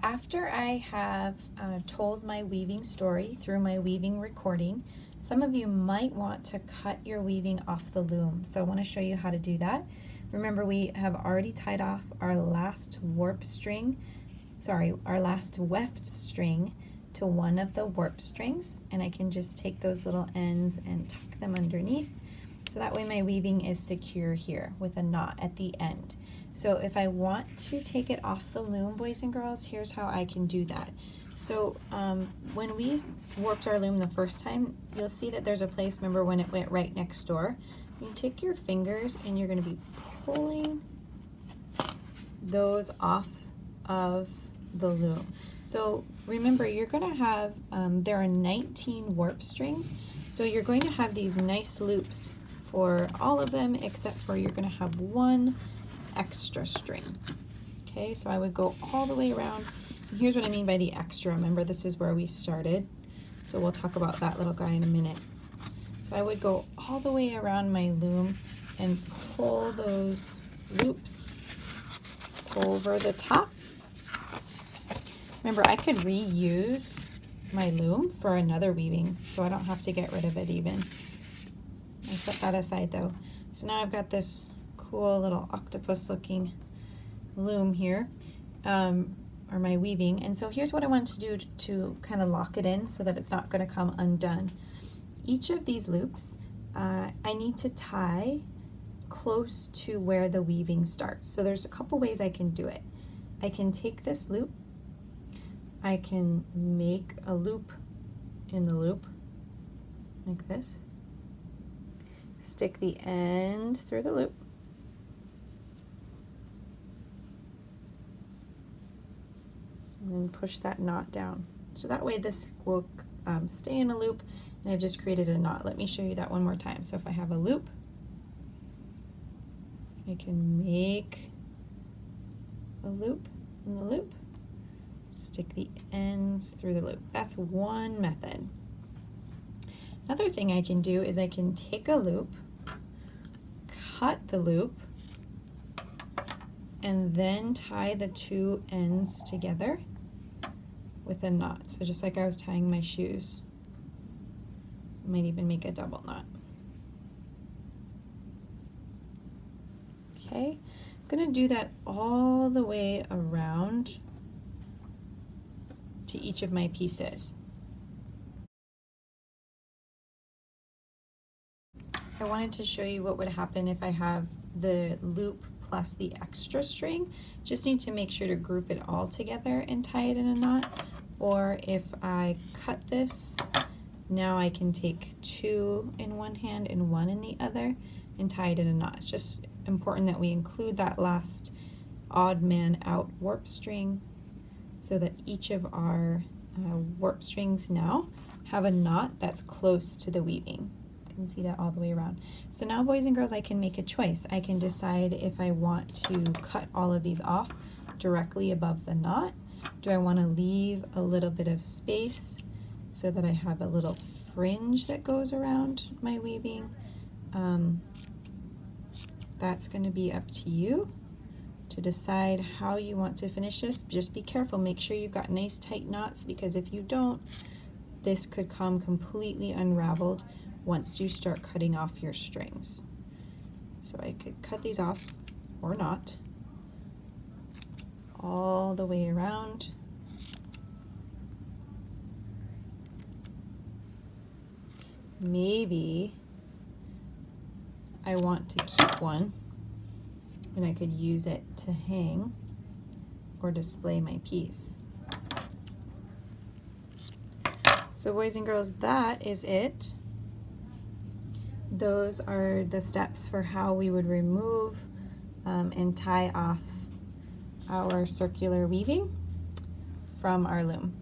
After I have told my weaving story through my weaving recording, some of you might want to cut your weaving off the loom. So I want to show you how to do that. Remember, we have already tied off our last warp string, our last weft string to one of the warp strings, and I can just take those little ends and tuck them underneath. So that way my weaving is secure here with a knot at the end. So if I want to take it off the loom, boys and girls, here's how I can do that. So when we warped our loom the first time, you'll see that there's a place, remember when it went right next door? You take your fingers and you're going to be pulling those off of the loom. So remember, you're going to have, there are 19 warp strings, so you're going to have these nice loops for all of them, except for you're going to have one extra string. Okay, so I would go all the way around. And here's what I mean by the extra. Remember, this is where we started, so we'll talk about that little guy in a minute. So I would go all the way around my loom and pull those loops over the top. Remember, I could reuse my loom for another weaving, so I don't have to get rid of it even. I set that aside though. So now I've got this cool little octopus looking loom here, or my weaving. And so here's what I want to do to kind of lock it in so that it's not going to come undone. Each of these loops, I need to tie close to where the weaving starts. So there's a couple ways I can do it. I can take this loop, I can make a loop in the loop like this, stick the end through the loop, and then push that knot down. So that way this will stay in a loop, and I've just created a knot. Let me show you that one more time. So if I have a loop, I can make a loop in the loop, stick the ends through the loop. That's one method. Another thing I can do is I can take a loop, cut the loop, and then tie the two ends together with a knot. So just like I was tying my shoes. I might even make a double knot. Okay, I'm going to do that all the way around to each of my pieces. I wanted to show you what would happen if I have the loop plus the extra string. Just need to make sure to group it all together and tie it in a knot. Or if I cut this, now I can take two in one hand and one in the other and tie it in a knot. It's just important that we include that last odd man out warp string so that each of our warp strings now have a knot that's close to the weaving. You can see that all the way around. So now, boys and girls, I can make a choice. I can decide if I want to cut all of these off directly above the knot. Do I want to leave a little bit of space so that I have a little fringe that goes around my weaving? That's going to be up to you to decide how you want to finish this. Just be careful, make sure you've got nice tight knots, because if you don't, this could come completely unraveled once you start cutting off your strings. So I could cut these off or not all the way around. Maybe I want to keep one and I could use it to hang or display my piece. So boys and girls, that is it. Those are the steps for how we would remove and tie off our circular weaving from our loom.